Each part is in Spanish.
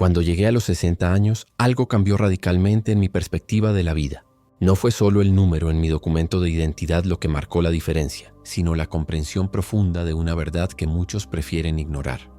Cuando llegué a los 60 años, algo cambió radicalmente en mi perspectiva de la vida. No fue solo el número en mi documento de identidad lo que marcó la diferencia, sino la comprensión profunda de una verdad que muchos prefieren ignorar.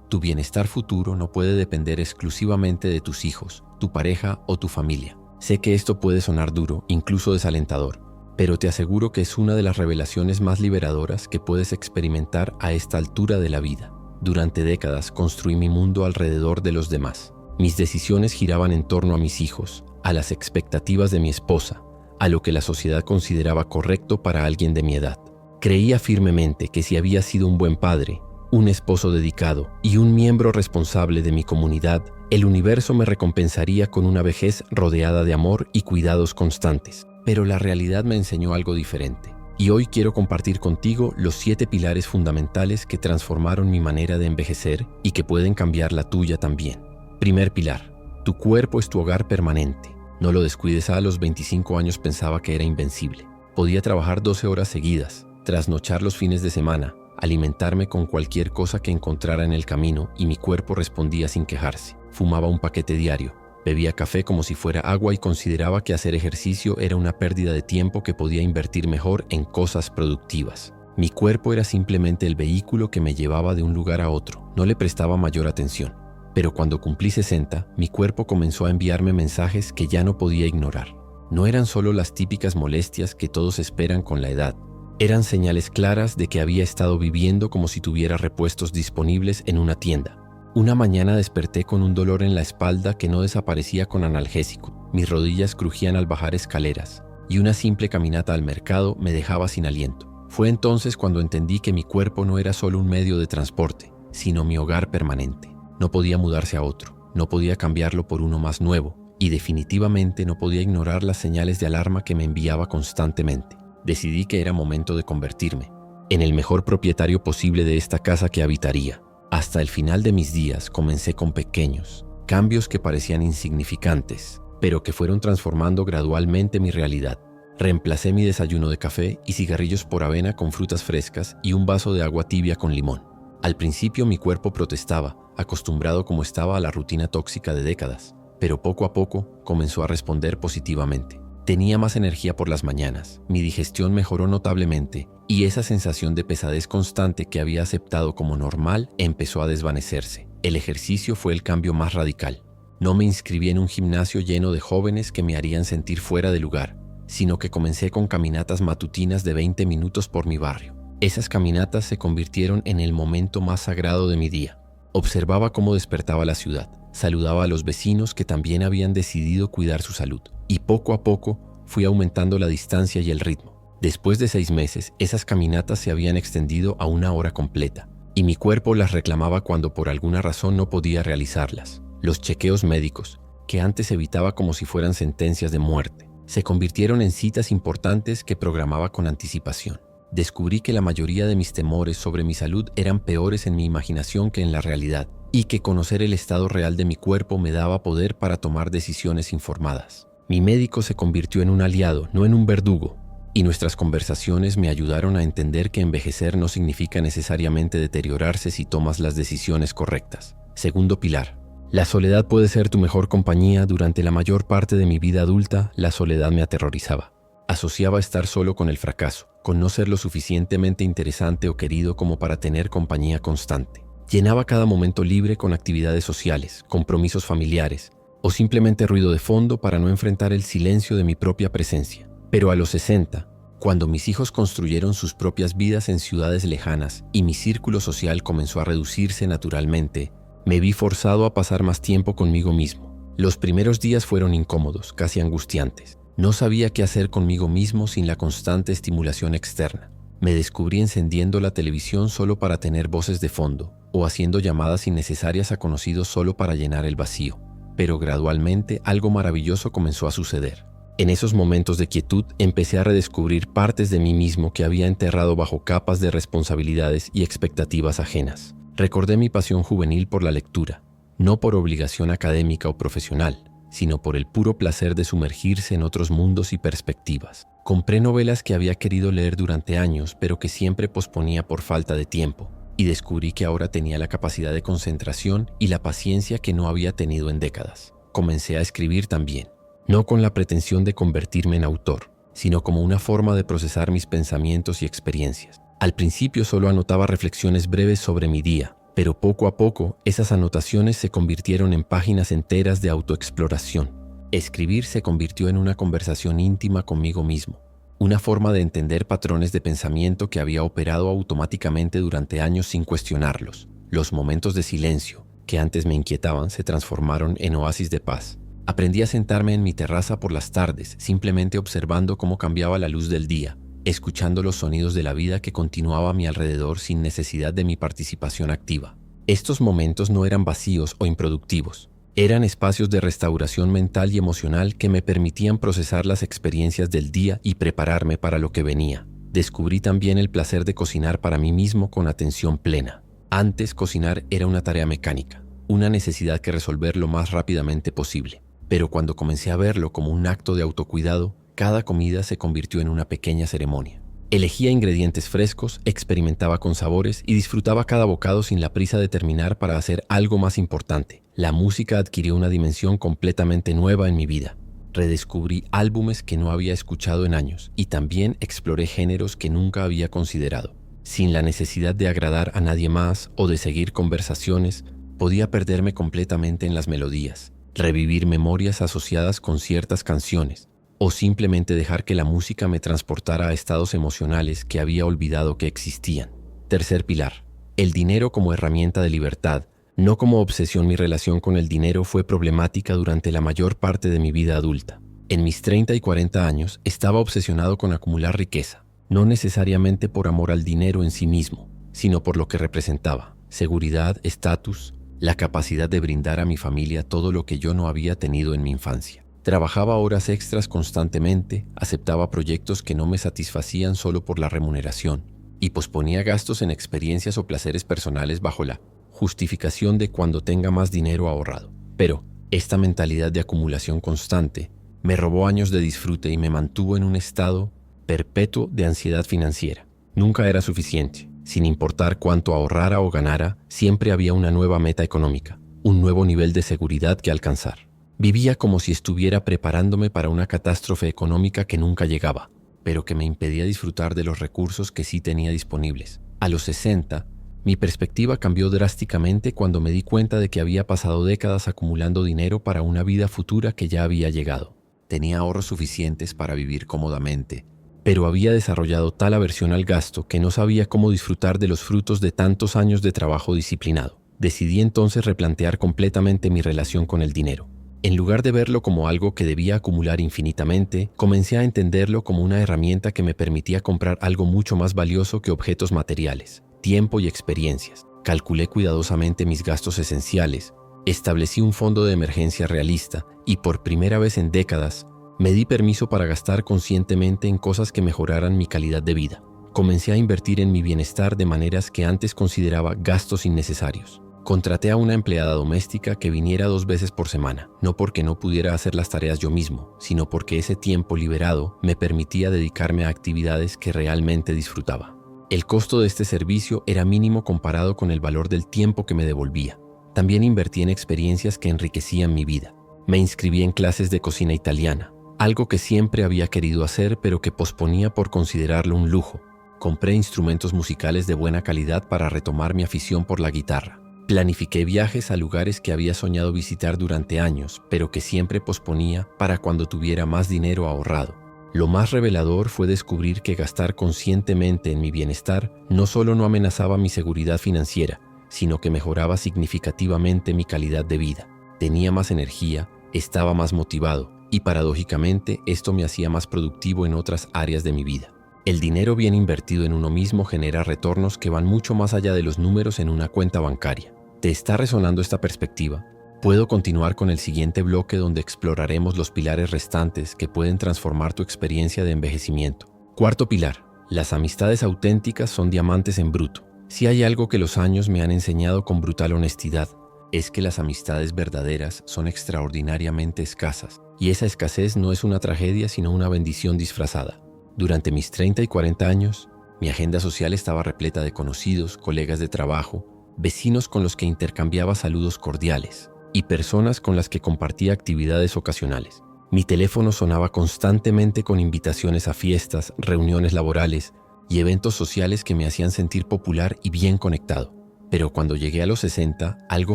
Tu bienestar futuro no puede depender exclusivamente de tus hijos, tu pareja o tu familia. Sé que esto puede sonar duro, incluso desalentador, pero te aseguro que es una de las revelaciones más liberadoras que puedes experimentar a esta altura de la vida. Durante décadas construí mi mundo alrededor de los demás. Mis decisiones giraban en torno a mis hijos, a las expectativas de mi esposa, a lo que la sociedad consideraba correcto para alguien de mi edad. Creía firmemente que si había sido un buen padre, un esposo dedicado y un miembro responsable de mi comunidad, el universo me recompensaría con una vejez rodeada de amor y cuidados constantes. Pero la realidad me enseñó algo diferente. Y hoy quiero compartir contigo los 7 pilares fundamentales que transformaron mi manera de envejecer y que pueden cambiar la tuya también. Primer pilar: tu cuerpo es tu hogar permanente. No lo descuides. A los 25 años pensaba que era invencible. Podía trabajar 12 horas seguidas, trasnochar los fines de semana, alimentarme con cualquier cosa que encontrara en el camino y mi cuerpo respondía sin quejarse. Fumaba un paquete diario, bebía café como si fuera agua y consideraba que hacer ejercicio era una pérdida de tiempo que podía invertir mejor en cosas productivas. Mi cuerpo era simplemente el vehículo que me llevaba de un lugar a otro, no le prestaba mayor atención. Pero cuando cumplí 60, mi cuerpo comenzó a enviarme mensajes que ya no podía ignorar. No eran solo las típicas molestias que todos esperan con la edad. Eran señales claras de que había estado viviendo como si tuviera repuestos disponibles en una tienda. Una mañana desperté con un dolor en la espalda que no desaparecía con analgésico. Mis rodillas crujían al bajar escaleras y una simple caminata al mercado me dejaba sin aliento. Fue entonces cuando entendí que mi cuerpo no era solo un medio de transporte, sino mi hogar permanente. No podía mudarse a otro, no podía cambiarlo por uno más nuevo y definitivamente no podía ignorar las señales de alarma que me enviaba constantemente. Decidí que era momento de convertirme en el mejor propietario posible de esta casa que habitaría. Hasta el final de mis días comencé con pequeños cambios que parecían insignificantes, pero que fueron transformando gradualmente mi realidad. Reemplacé mi desayuno de café y cigarrillos por avena con frutas frescas y un vaso de agua tibia con limón. Al principio mi cuerpo protestaba, acostumbrado como estaba a la rutina tóxica de décadas, pero poco a poco comenzó a responder positivamente. Tenía más energía por las mañanas, mi digestión mejoró notablemente y esa sensación de pesadez constante que había aceptado como normal empezó a desvanecerse. El ejercicio fue el cambio más radical. No me inscribí en un gimnasio lleno de jóvenes que me harían sentir fuera de lugar, sino que comencé con caminatas matutinas de 20 minutos por mi barrio. Esas caminatas se convirtieron en el momento más sagrado de mi día. Observaba cómo despertaba la ciudad, saludaba a los vecinos que también habían decidido cuidar su salud, y poco a poco fui aumentando la distancia y el ritmo. Después de 6 meses, esas caminatas se habían extendido a 1 hora completa, y mi cuerpo las reclamaba cuando por alguna razón no podía realizarlas. Los chequeos médicos, que antes evitaba como si fueran sentencias de muerte, se convirtieron en citas importantes que programaba con anticipación. Descubrí que la mayoría de mis temores sobre mi salud eran peores en mi imaginación que en la realidad, y que conocer el estado real de mi cuerpo me daba poder para tomar decisiones informadas. Mi médico se convirtió en un aliado, no en un verdugo, y nuestras conversaciones me ayudaron a entender que envejecer no significa necesariamente deteriorarse si tomas las decisiones correctas. Segundo pilar: la soledad puede ser tu mejor compañía. Durante la mayor parte de mi vida adulta, la soledad me aterrorizaba. Asociaba estar solo con el fracaso, con no ser lo suficientemente interesante o querido como para tener compañía constante. Llenaba cada momento libre con actividades sociales, compromisos familiares o simplemente ruido de fondo para no enfrentar el silencio de mi propia presencia. Pero a los 60, cuando mis hijos construyeron sus propias vidas en ciudades lejanas y mi círculo social comenzó a reducirse naturalmente, me vi forzado a pasar más tiempo conmigo mismo. Los primeros días fueron incómodos, casi angustiantes. No sabía qué hacer conmigo mismo sin la constante estimulación externa. Me descubrí encendiendo la televisión solo para tener voces de fondo o haciendo llamadas innecesarias a conocidos solo para llenar el vacío. Pero gradualmente algo maravilloso comenzó a suceder. En esos momentos de quietud empecé a redescubrir partes de mí mismo que había enterrado bajo capas de responsabilidades y expectativas ajenas. Recordé mi pasión juvenil por la lectura, no por obligación académica o profesional, sino por el puro placer de sumergirse en otros mundos y perspectivas. Compré novelas que había querido leer durante años, pero que siempre posponía por falta de tiempo. y descubrí que ahora tenía la capacidad de concentración y la paciencia que no había tenido en décadas. Comencé a escribir también, no con la pretensión de convertirme en autor, sino como una forma de procesar mis pensamientos y experiencias. Al principio solo anotaba reflexiones breves sobre mi día, pero poco a poco esas anotaciones se convirtieron en páginas enteras de autoexploración. Escribir se convirtió en una conversación íntima conmigo mismo, una forma de entender patrones de pensamiento que había operado automáticamente durante años sin cuestionarlos. Los momentos de silencio, que antes me inquietaban, se transformaron en oasis de paz. Aprendí a sentarme en mi terraza por las tardes, simplemente observando cómo cambiaba la luz del día, escuchando los sonidos de la vida que continuaba a mi alrededor sin necesidad de mi participación activa. Estos momentos no eran vacíos o improductivos. Eran espacios de restauración mental y emocional que me permitían procesar las experiencias del día y prepararme para lo que venía. Descubrí también el placer de cocinar para mí mismo con atención plena. Antes, cocinar era una tarea mecánica, una necesidad que resolver lo más rápidamente posible. Pero cuando comencé a verlo como un acto de autocuidado, cada comida se convirtió en una pequeña ceremonia. Elegía ingredientes frescos, experimentaba con sabores y disfrutaba cada bocado sin la prisa de terminar para hacer algo más importante. La música adquirió una dimensión completamente nueva en mi vida. Redescubrí álbumes que no había escuchado en años y también exploré géneros que nunca había considerado. Sin la necesidad de agradar a nadie más o de seguir conversaciones, podía perderme completamente en las melodías, revivir memorias asociadas con ciertas canciones, o simplemente dejar que la música me transportara a estados emocionales que había olvidado que existían. Tercer pilar, el dinero como herramienta de libertad, no como obsesión. Mi relación con el dinero fue problemática durante la mayor parte de mi vida adulta. En mis 30 y 40 años estaba obsesionado con acumular riqueza, no necesariamente por amor al dinero en sí mismo, sino por lo que representaba: seguridad, estatus, la capacidad de brindar a mi familia todo lo que yo no había tenido en mi infancia. Trabajaba horas extras constantemente, aceptaba proyectos que no me satisfacían solo por la remuneración y posponía gastos en experiencias o placeres personales bajo la justificación de cuando tenga más dinero ahorrado. Pero esta mentalidad de acumulación constante me robó años de disfrute y me mantuvo en un estado perpetuo de ansiedad financiera. Nunca era suficiente. Sin importar cuánto ahorrara o ganara, siempre había una nueva meta económica, un nuevo nivel de seguridad que alcanzar. Vivía como si estuviera preparándome para una catástrofe económica que nunca llegaba, pero que me impedía disfrutar de los recursos que sí tenía disponibles. A los 60, mi perspectiva cambió drásticamente cuando me di cuenta de que había pasado décadas acumulando dinero para una vida futura que ya había llegado. Tenía ahorros suficientes para vivir cómodamente, pero había desarrollado tal aversión al gasto que no sabía cómo disfrutar de los frutos de tantos años de trabajo disciplinado. Decidí entonces replantear completamente mi relación con el dinero. En lugar de verlo como algo que debía acumular infinitamente, comencé a entenderlo como una herramienta que me permitía comprar algo mucho más valioso que objetos materiales: tiempo y experiencias. Calculé cuidadosamente mis gastos esenciales, establecí un fondo de emergencia realista y por primera vez en décadas me di permiso para gastar conscientemente en cosas que mejoraran mi calidad de vida. Comencé a invertir en mi bienestar de maneras que antes consideraba gastos innecesarios. Contraté a una empleada doméstica que viniera 2 veces por semana, no porque no pudiera hacer las tareas yo mismo, sino porque ese tiempo liberado me permitía dedicarme a actividades que realmente disfrutaba. El costo de este servicio era mínimo comparado con el valor del tiempo que me devolvía. También invertí en experiencias que enriquecían mi vida. Me inscribí en clases de cocina italiana, algo que siempre había querido hacer pero que posponía por considerarlo un lujo. Compré instrumentos musicales de buena calidad para retomar mi afición por la guitarra. Planifiqué viajes a lugares que había soñado visitar durante años, pero que siempre posponía para cuando tuviera más dinero ahorrado. Lo más revelador fue descubrir que gastar conscientemente en mi bienestar no solo no amenazaba mi seguridad financiera, sino que mejoraba significativamente mi calidad de vida. Tenía más energía, estaba más motivado y paradójicamente esto me hacía más productivo en otras áreas de mi vida. El dinero bien invertido en uno mismo genera retornos que van mucho más allá de los números en una cuenta bancaria. ¿Te está resonando esta perspectiva? Puedo continuar con el siguiente bloque donde exploraremos los pilares restantes que pueden transformar tu experiencia de envejecimiento. Cuarto pilar: las amistades auténticas son diamantes en bruto. Si hay algo que los años me han enseñado con brutal honestidad, es que las amistades verdaderas son extraordinariamente escasas, y esa escasez no es una tragedia sino una bendición disfrazada. Durante mis 30 y 40 años, Mi agenda social estaba repleta de conocidos, colegas de trabajo, vecinos con los que intercambiaba saludos cordiales y personas con las que compartía actividades ocasionales. Mi teléfono sonaba constantemente con invitaciones a fiestas, reuniones laborales y eventos sociales que me hacían sentir popular y bien conectado. Pero cuando llegué a los 60, algo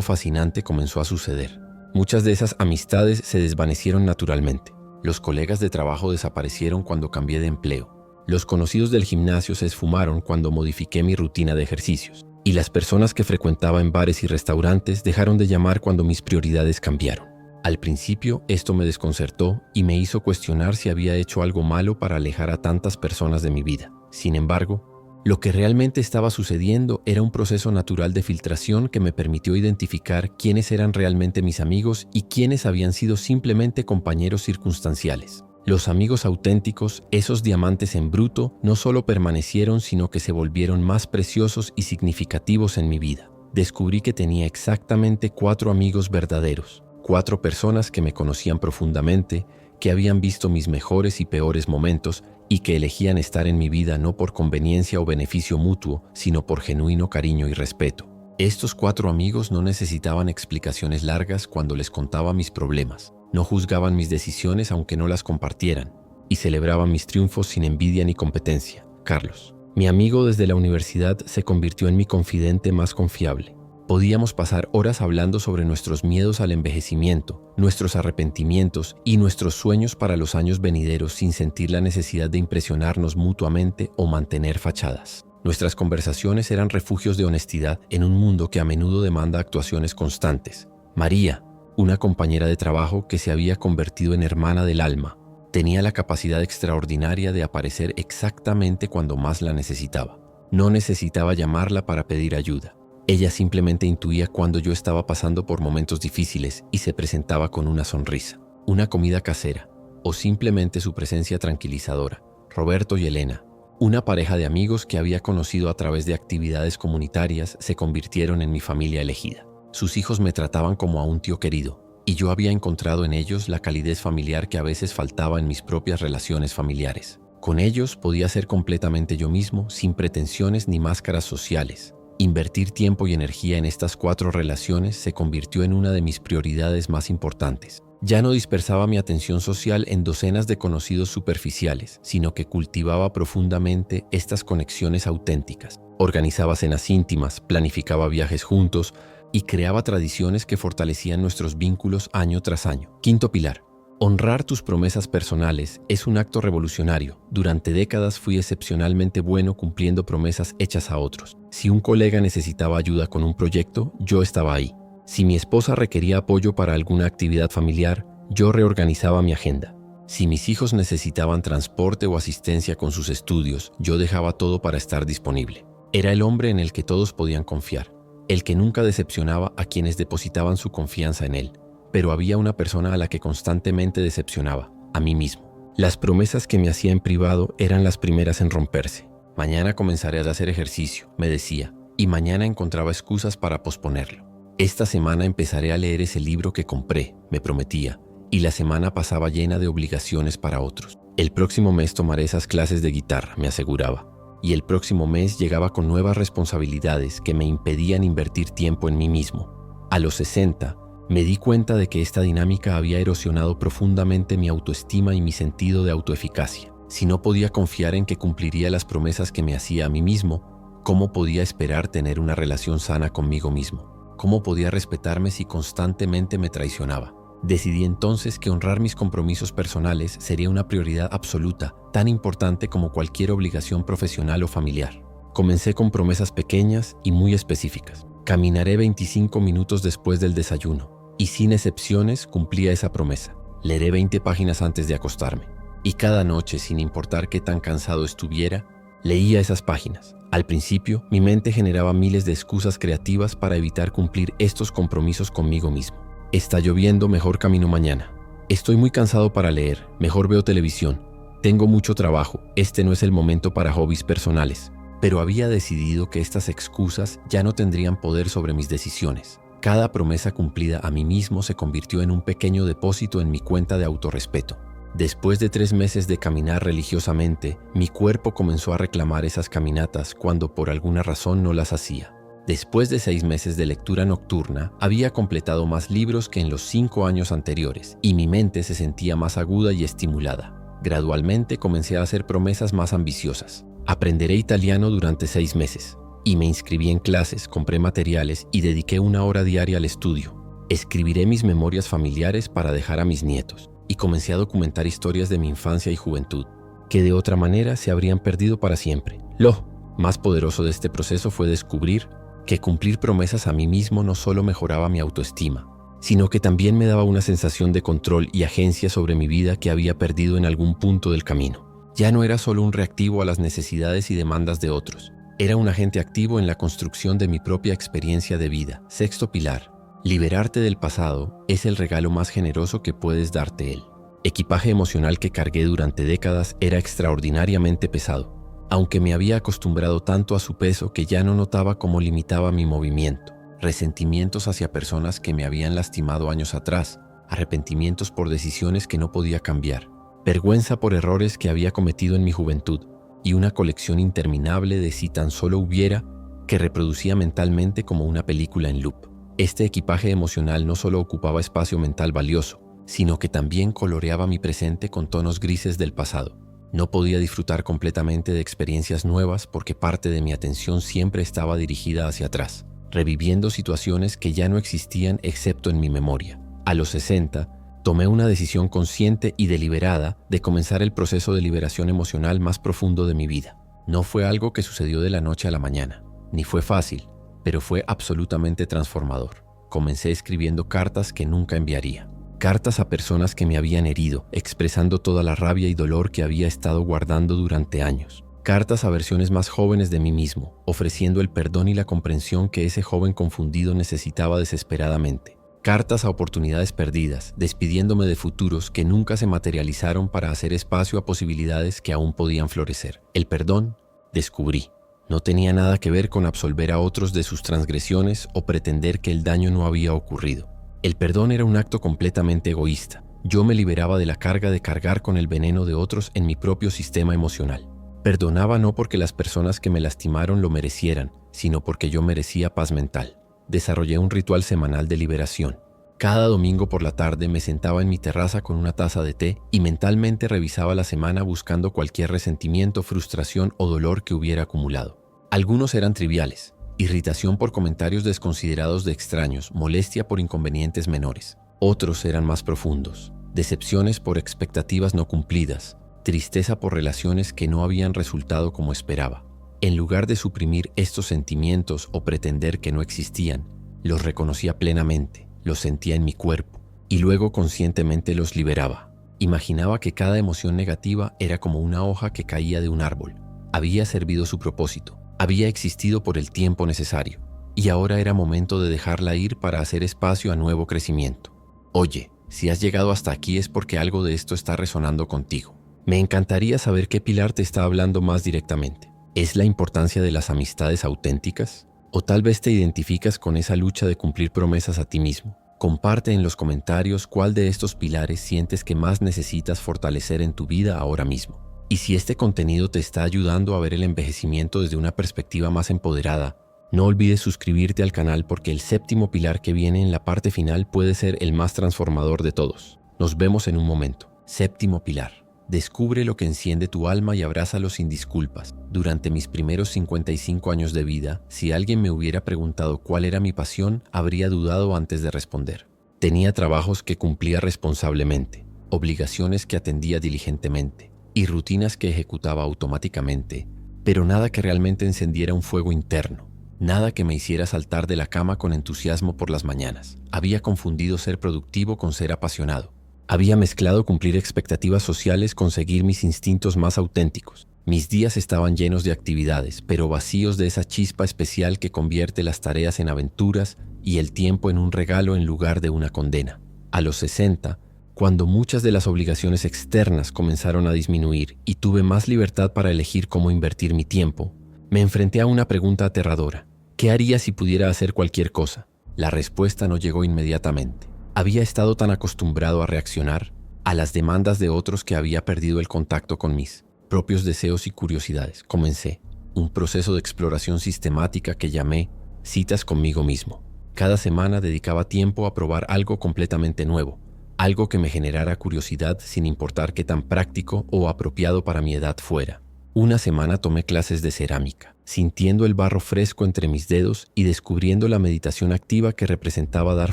fascinante comenzó a suceder. Muchas de esas amistades se desvanecieron naturalmente. Los colegas de trabajo desaparecieron cuando cambié de empleo. Los conocidos del gimnasio se esfumaron cuando modifiqué mi rutina de ejercicios. Y las personas que frecuentaba en bares y restaurantes dejaron de llamar cuando mis prioridades cambiaron. Al principio, esto me desconcertó y me hizo cuestionar si había hecho algo malo para alejar a tantas personas de mi vida. Sin embargo, lo que realmente estaba sucediendo era un proceso natural de filtración que me permitió identificar quiénes eran realmente mis amigos y quiénes habían sido simplemente compañeros circunstanciales. Los amigos auténticos, esos diamantes en bruto, no solo permanecieron, sino que se volvieron más preciosos y significativos en mi vida. Descubrí que tenía exactamente 4 amigos verdaderos, 4 personas que me conocían profundamente, que habían visto mis mejores y peores momentos y que elegían estar en mi vida no por conveniencia o beneficio mutuo, sino por genuino cariño y respeto. Estos 4 amigos no necesitaban explicaciones largas cuando les contaba mis problemas. No juzgaban mis decisiones aunque no las compartieran y celebraban mis triunfos sin envidia ni competencia. Carlos, mi amigo desde la universidad, se convirtió en mi confidente más confiable. Podíamos pasar horas hablando sobre nuestros miedos al envejecimiento, nuestros arrepentimientos y nuestros sueños para los años venideros sin sentir la necesidad de impresionarnos mutuamente o mantener fachadas. Nuestras conversaciones eran refugios de honestidad en un mundo que a menudo demanda actuaciones constantes. María, una compañera de trabajo que se había convertido en hermana del alma, tenía la capacidad extraordinaria de aparecer exactamente cuando más la necesitaba. No necesitaba llamarla para pedir ayuda. Ella simplemente intuía cuando yo estaba pasando por momentos difíciles y se presentaba con una sonrisa, una comida casera o simplemente su presencia tranquilizadora. Roberto y Elena, una pareja de amigos que había conocido a través de actividades comunitarias, se convirtieron en mi familia elegida. Sus hijos me trataban como a un tío querido, y yo había encontrado en ellos la calidez familiar que a veces faltaba en mis propias relaciones familiares. Con ellos podía ser completamente yo mismo, sin pretensiones ni máscaras sociales. Invertir tiempo y energía en estas 4 relaciones se convirtió en una de mis prioridades más importantes. Ya no dispersaba mi atención social en docenas de conocidos superficiales, sino que cultivaba profundamente estas conexiones auténticas. Organizaba cenas íntimas, planificaba viajes juntos y creaba tradiciones que fortalecían nuestros vínculos año tras año. Quinto pilar: honrar tus promesas personales es un acto revolucionario. Durante décadas fui excepcionalmente bueno cumpliendo promesas hechas a otros. Si un colega necesitaba ayuda con un proyecto, yo estaba ahí. Si mi esposa requería apoyo para alguna actividad familiar, yo reorganizaba mi agenda. Si mis hijos necesitaban transporte o asistencia con sus estudios, yo dejaba todo para estar disponible. Era el hombre en el que todos podían confiar, el que nunca decepcionaba a quienes depositaban su confianza en él. Pero había una persona a la que constantemente decepcionaba, a mí mismo. Las promesas que me hacía en privado eran las primeras en romperse. Mañana comenzaré a hacer ejercicio, me decía, y mañana encontraba excusas para posponerlo. Esta semana empezaré a leer ese libro que compré, me prometía, y la semana pasaba llena de obligaciones para otros. El próximo mes tomaré esas clases de guitarra, me aseguraba. Y el próximo mes llegaba con nuevas responsabilidades que me impedían invertir tiempo en mí mismo. A los 60, me di cuenta de que esta dinámica había erosionado profundamente mi autoestima y mi sentido de autoeficacia. Si no podía confiar en que cumpliría las promesas que me hacía a mí mismo, ¿cómo podía esperar tener una relación sana conmigo mismo? ¿Cómo podía respetarme si constantemente me traicionaba? Decidí entonces que honrar mis compromisos personales sería una prioridad absoluta, tan importante como cualquier obligación profesional o familiar. Comencé con promesas pequeñas y muy específicas. Caminaré 25 minutos después del desayuno, y sin excepciones cumplía esa promesa. Leeré 20 páginas antes de acostarme. Y cada noche, sin importar qué tan cansado estuviera, leía esas páginas. Al principio, mi mente generaba miles de excusas creativas para evitar cumplir estos compromisos conmigo mismo. Está lloviendo, mejor camino mañana. Estoy muy cansado para leer, mejor veo televisión. Tengo mucho trabajo, este no es el momento para hobbies personales. Pero había decidido que estas excusas ya no tendrían poder sobre mis decisiones. Cada promesa cumplida a mí mismo se convirtió en un pequeño depósito en mi cuenta de autorrespeto. Después de 3 meses de caminar religiosamente, mi cuerpo comenzó a reclamar esas caminatas cuando por alguna razón no las hacía. Después de 6 meses de lectura nocturna, había completado más libros que en los 5 años anteriores y mi mente se sentía más aguda y estimulada. Gradualmente comencé a hacer promesas más ambiciosas. Aprenderé italiano durante 6 meses. Y me inscribí en clases, compré materiales y dediqué 1 hora diaria al estudio. Escribiré mis memorias familiares para dejar a mis nietos. Y comencé a documentar historias de mi infancia y juventud, que de otra manera se habrían perdido para siempre. Lo más poderoso de este proceso fue descubrir que cumplir promesas a mí mismo no solo mejoraba mi autoestima, sino que también me daba una sensación de control y agencia sobre mi vida que había perdido en algún punto del camino. Ya no era solo un reactivo a las necesidades y demandas de otros, era un agente activo en la construcción de mi propia experiencia de vida. Sexto pilar: liberarte del pasado es el regalo más generoso que puedes darte él. Equipaje emocional que cargué durante décadas era extraordinariamente pesado, aunque me había acostumbrado tanto a su peso que ya no notaba cómo limitaba mi movimiento. Resentimientos hacia personas que me habían lastimado años atrás, arrepentimientos por decisiones que no podía cambiar, vergüenza por errores que había cometido en mi juventud y una colección interminable de si tan solo hubiera que reproducía mentalmente como una película en loop. Este equipaje emocional no solo ocupaba espacio mental valioso, sino que también coloreaba mi presente con tonos grises del pasado. No podía disfrutar completamente de experiencias nuevas porque parte de mi atención siempre estaba dirigida hacia atrás, reviviendo situaciones que ya no existían excepto en mi memoria. A los 60, tomé una decisión consciente y deliberada de comenzar el proceso de liberación emocional más profundo de mi vida. No fue algo que sucedió de la noche a la mañana, ni fue fácil, pero fue absolutamente transformador. Comencé escribiendo cartas que nunca enviaría. Cartas a personas que me habían herido, expresando toda la rabia y dolor que había estado guardando durante años. Cartas a versiones más jóvenes de mí mismo, ofreciendo el perdón y la comprensión que ese joven confundido necesitaba desesperadamente. Cartas a oportunidades perdidas, despidiéndome de futuros que nunca se materializaron para hacer espacio a posibilidades que aún podían florecer. El perdón, descubrí, no tenía nada que ver con absolver a otros de sus transgresiones o pretender que el daño no había ocurrido. El perdón era un acto completamente egoísta. Yo me liberaba de la carga de cargar con el veneno de otros en mi propio sistema emocional. Perdonaba no porque las personas que me lastimaron lo merecieran, sino porque yo merecía paz mental. Desarrollé un ritual semanal de liberación. Cada domingo por la tarde me sentaba en mi terraza con una taza de té y mentalmente revisaba la semana buscando cualquier resentimiento, frustración o dolor que hubiera acumulado. Algunos eran triviales: irritación por comentarios desconsiderados de extraños, molestia por inconvenientes menores. Otros eran más profundos: decepciones por expectativas no cumplidas, tristeza por relaciones que no habían resultado como esperaba. En lugar de suprimir estos sentimientos o pretender que no existían, los reconocía plenamente, los sentía en mi cuerpo y luego conscientemente los liberaba. Imaginaba que cada emoción negativa era como una hoja que caía de un árbol. Había servido su propósito, había existido por el tiempo necesario y ahora era momento de dejarla ir para hacer espacio a nuevo crecimiento. Oye, si has llegado hasta aquí es porque algo de esto está resonando contigo. Me encantaría saber qué pilar te está hablando más directamente. ¿Es la importancia de las amistades auténticas? ¿O tal vez te identificas con esa lucha de cumplir promesas a ti mismo? Comparte en los comentarios cuál de estos pilares sientes que más necesitas fortalecer en tu vida ahora mismo. Y si este contenido te está ayudando a ver el envejecimiento desde una perspectiva más empoderada, no olvides suscribirte al canal porque el séptimo pilar que viene en la parte final puede ser el más transformador de todos. Nos vemos en un momento. Séptimo pilar. Descubre lo que enciende tu alma y abrázalo sin disculpas. Durante mis primeros 55 años de vida, si alguien me hubiera preguntado cuál era mi pasión, habría dudado antes de responder. Tenía trabajos que cumplía responsablemente, obligaciones que atendía diligentemente y rutinas que ejecutaba automáticamente, pero nada que realmente encendiera un fuego interno. Nada que me hiciera saltar de la cama con entusiasmo por las mañanas. Había confundido ser productivo con ser apasionado. Había mezclado cumplir expectativas sociales con seguir mis instintos más auténticos. Mis días estaban llenos de actividades, pero vacíos de esa chispa especial que convierte las tareas en aventuras y el tiempo en un regalo en lugar de una condena. A los 60, cuando muchas de las obligaciones externas comenzaron a disminuir y tuve más libertad para elegir cómo invertir mi tiempo, me enfrenté a una pregunta aterradora. ¿Qué haría si pudiera hacer cualquier cosa? La respuesta no llegó inmediatamente. Había estado tan acostumbrado a reaccionar a las demandas de otros que había perdido el contacto con mis propios deseos y curiosidades. Comencé un proceso de exploración sistemática que llamé citas conmigo mismo. Cada semana dedicaba tiempo a probar algo completamente nuevo, algo que me generara curiosidad sin importar qué tan práctico o apropiado para mi edad fuera. Una semana tomé clases de cerámica, sintiendo el barro fresco entre mis dedos y descubriendo la meditación activa que representaba dar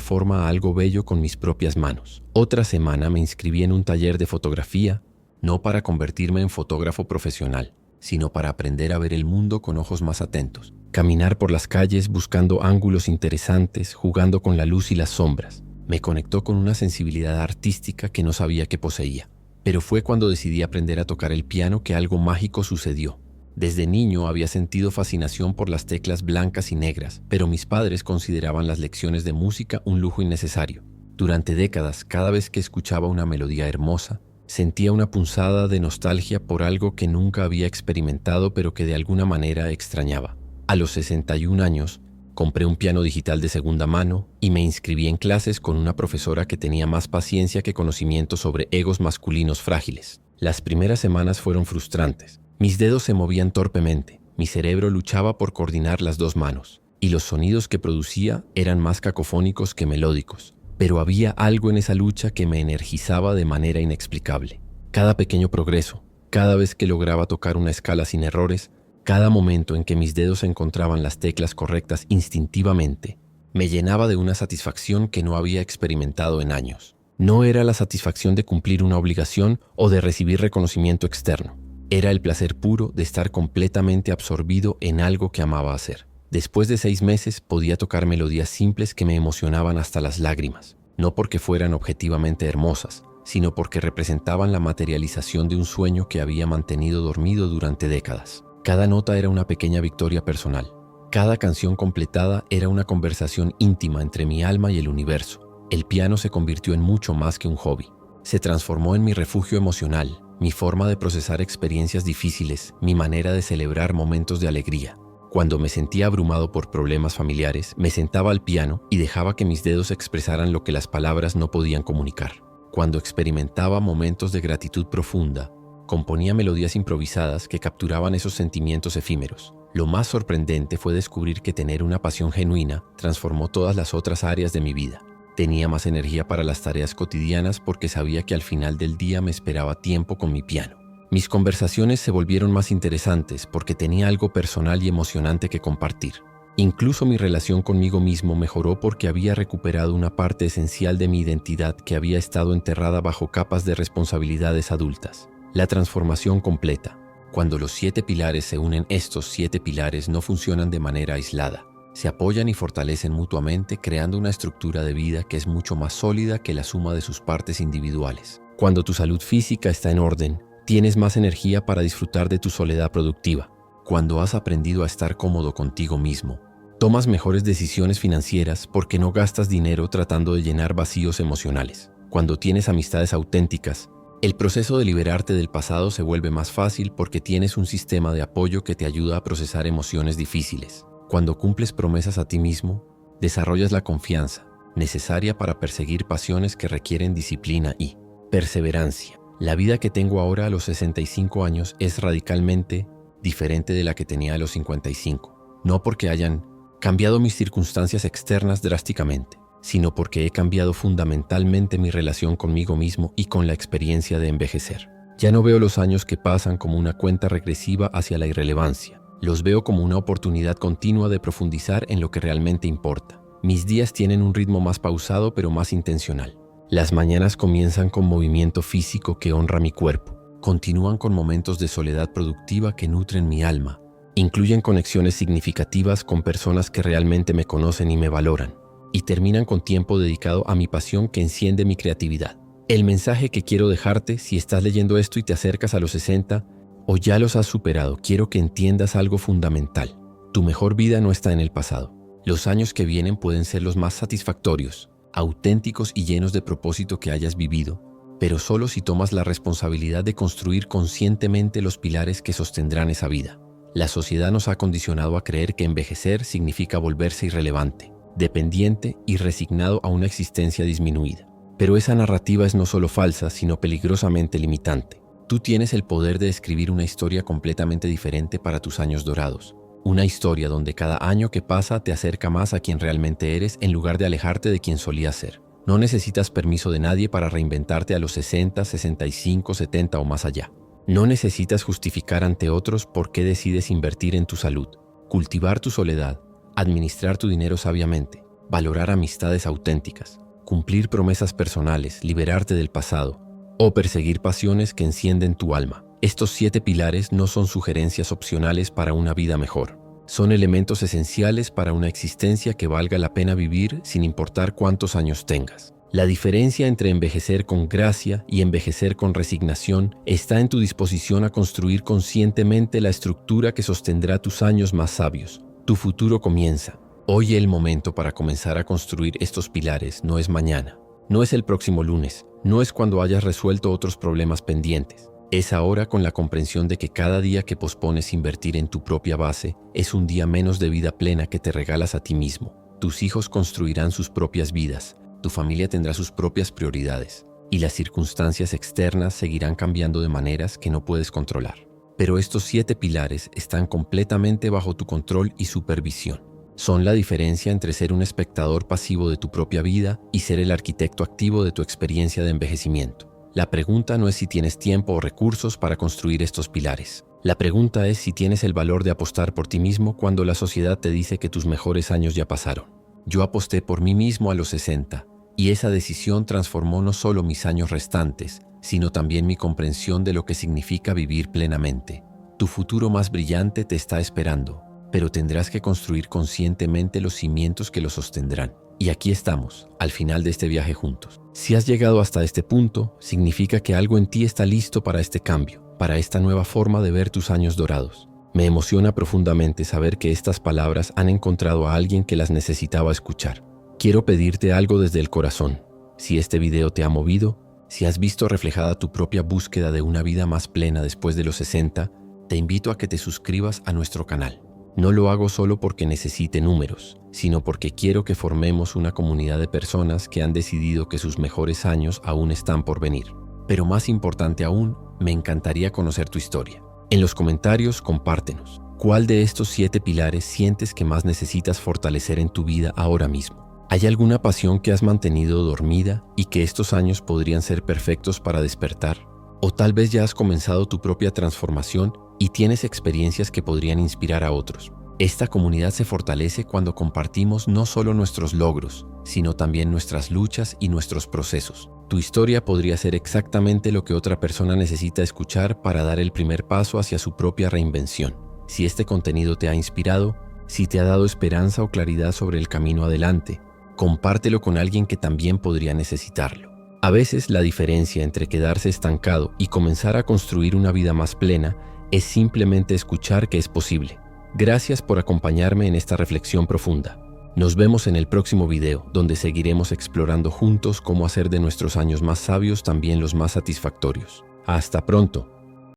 forma a algo bello con mis propias manos. Otra semana me inscribí en un taller de fotografía, no para convertirme en fotógrafo profesional, sino para aprender a ver el mundo con ojos más atentos. Caminar por las calles buscando ángulos interesantes, jugando con la luz y las sombras. Me conectó con una sensibilidad artística que no sabía que poseía. Pero fue cuando decidí aprender a tocar el piano que algo mágico sucedió. Desde niño había sentido fascinación por las teclas blancas y negras, pero mis padres consideraban las lecciones de música un lujo innecesario. Durante décadas, cada vez que escuchaba una melodía hermosa, sentía una punzada de nostalgia por algo que nunca había experimentado pero que de alguna manera extrañaba. A los 61 años, compré un piano digital de segunda mano y me inscribí en clases con una profesora que tenía más paciencia que conocimiento sobre egos masculinos frágiles. Las primeras semanas fueron frustrantes. Mis dedos se movían torpemente, mi cerebro luchaba por coordinar las dos manos, y los sonidos que producía eran más cacofónicos que melódicos. Pero había algo en esa lucha que me energizaba de manera inexplicable. Cada pequeño progreso, cada vez que lograba tocar una escala sin errores, cada momento en que mis dedos encontraban las teclas correctas instintivamente, me llenaba de una satisfacción que no había experimentado en años. No era la satisfacción de cumplir una obligación o de recibir reconocimiento externo. Era el placer puro de estar completamente absorbido en algo que amaba hacer. Después de 6 meses podía tocar melodías simples que me emocionaban hasta las lágrimas, no porque fueran objetivamente hermosas, sino porque representaban la materialización de un sueño que había mantenido dormido durante décadas. Cada nota era una pequeña victoria personal. Cada canción completada era una conversación íntima entre mi alma y el universo. El piano se convirtió en mucho más que un hobby. Se transformó en mi refugio emocional, mi forma de procesar experiencias difíciles, mi manera de celebrar momentos de alegría. Cuando me sentía abrumado por problemas familiares, me sentaba al piano y dejaba que mis dedos expresaran lo que las palabras no podían comunicar. Cuando experimentaba momentos de gratitud profunda, componía melodías improvisadas que capturaban esos sentimientos efímeros. Lo más sorprendente fue descubrir que tener una pasión genuina transformó todas las otras áreas de mi vida. Tenía más energía para las tareas cotidianas porque sabía que al final del día me esperaba tiempo con mi piano. Mis conversaciones se volvieron más interesantes porque tenía algo personal y emocionante que compartir. Incluso mi relación conmigo mismo mejoró porque había recuperado una parte esencial de mi identidad que había estado enterrada bajo capas de responsabilidades adultas. La transformación completa. Cuando los 7 pilares se unen, estos 7 pilares no funcionan de manera aislada. Se apoyan y fortalecen mutuamente, creando una estructura de vida que es mucho más sólida que la suma de sus partes individuales. Cuando tu salud física está en orden, tienes más energía para disfrutar de tu soledad productiva. Cuando has aprendido a estar cómodo contigo mismo, tomas mejores decisiones financieras porque no gastas dinero tratando de llenar vacíos emocionales. Cuando tienes amistades auténticas, el proceso de liberarte del pasado se vuelve más fácil porque tienes un sistema de apoyo que te ayuda a procesar emociones difíciles. Cuando cumples promesas a ti mismo, desarrollas la confianza necesaria para perseguir pasiones que requieren disciplina y perseverancia. La vida que tengo ahora a los 65 años es radicalmente diferente de la que tenía a los 55. No porque hayan cambiado mis circunstancias externas drásticamente, sino porque he cambiado fundamentalmente mi relación conmigo mismo y con la experiencia de envejecer. Ya no veo los años que pasan como una cuenta regresiva hacia la irrelevancia. Los veo como una oportunidad continua de profundizar en lo que realmente importa. Mis días tienen un ritmo más pausado pero más intencional. Las mañanas comienzan con movimiento físico que honra mi cuerpo. Continúan con momentos de soledad productiva que nutren mi alma. Incluyen conexiones significativas con personas que realmente me conocen y me valoran. Y terminan con tiempo dedicado a mi pasión que enciende mi creatividad. El mensaje que quiero dejarte, si estás leyendo esto y te acercas a los 60 o ya los has superado, quiero que entiendas algo fundamental. Tu mejor vida no está en el pasado. Los años que vienen pueden ser los más satisfactorios, auténticos y llenos de propósito que hayas vivido, pero solo si tomas la responsabilidad de construir conscientemente los pilares que sostendrán esa vida. La sociedad nos ha condicionado a creer que envejecer significa volverse irrelevante, dependiente y resignado a una existencia disminuida. Pero esa narrativa es no solo falsa, sino peligrosamente limitante. Tú tienes el poder de escribir una historia completamente diferente para tus años dorados. Una historia donde cada año que pasa te acerca más a quien realmente eres en lugar de alejarte de quien solías ser. No necesitas permiso de nadie para reinventarte a los 60, 65, 70 o más allá. No necesitas justificar ante otros por qué decides invertir en tu salud, cultivar tu soledad, administrar tu dinero sabiamente, valorar amistades auténticas, cumplir promesas personales, liberarte del pasado o perseguir pasiones que encienden tu alma. Estos 7 pilares no son sugerencias opcionales para una vida mejor. Son elementos esenciales para una existencia que valga la pena vivir sin importar cuántos años tengas. La diferencia entre envejecer con gracia y envejecer con resignación está en tu disposición a construir conscientemente la estructura que sostendrá tus años más sabios. Tu futuro comienza. Hoy el momento para comenzar a construir estos pilares no es mañana, no es el próximo lunes, no es cuando hayas resuelto otros problemas pendientes. Es ahora con la comprensión de que cada día que pospones invertir en tu propia base es un día menos de vida plena que te regalas a ti mismo. Tus hijos construirán sus propias vidas, tu familia tendrá sus propias prioridades y las circunstancias externas seguirán cambiando de maneras que no puedes controlar. Pero estos 7 pilares están completamente bajo tu control y supervisión. Son la diferencia entre ser un espectador pasivo de tu propia vida y ser el arquitecto activo de tu experiencia de envejecimiento. La pregunta no es si tienes tiempo o recursos para construir estos pilares. La pregunta es si tienes el valor de apostar por ti mismo cuando la sociedad te dice que tus mejores años ya pasaron. Yo aposté por mí mismo a los 60, y esa decisión transformó no solo mis años restantes, sino también mi comprensión de lo que significa vivir plenamente. Tu futuro más brillante te está esperando, pero tendrás que construir conscientemente los cimientos que lo sostendrán. Y aquí estamos, al final de este viaje juntos. Si has llegado hasta este punto, significa que algo en ti está listo para este cambio, para esta nueva forma de ver tus años dorados. Me emociona profundamente saber que estas palabras han encontrado a alguien que las necesitaba escuchar. Quiero pedirte algo desde el corazón. Si este video te ha movido, si has visto reflejada tu propia búsqueda de una vida más plena después de los 60, te invito a que te suscribas a nuestro canal. No lo hago solo porque necesite números, sino porque quiero que formemos una comunidad de personas que han decidido que sus mejores años aún están por venir. Pero más importante aún, me encantaría conocer tu historia. En los comentarios, compártenos. ¿Cuál de estos 7 pilares sientes que más necesitas fortalecer en tu vida ahora mismo? ¿Hay alguna pasión que has mantenido dormida y que estos años podrían ser perfectos para despertar? O tal vez ya has comenzado tu propia transformación y tienes experiencias que podrían inspirar a otros. Esta comunidad se fortalece cuando compartimos no solo nuestros logros, sino también nuestras luchas y nuestros procesos. Tu historia podría ser exactamente lo que otra persona necesita escuchar para dar el primer paso hacia su propia reinvención. Si este contenido te ha inspirado, si te ha dado esperanza o claridad sobre el camino adelante, compártelo con alguien que también podría necesitarlo. A veces la diferencia entre quedarse estancado y comenzar a construir una vida más plena es simplemente escuchar que es posible. Gracias por acompañarme en esta reflexión profunda. Nos vemos en el próximo video, donde seguiremos explorando juntos cómo hacer de nuestros años más sabios también los más satisfactorios. ¡Hasta pronto!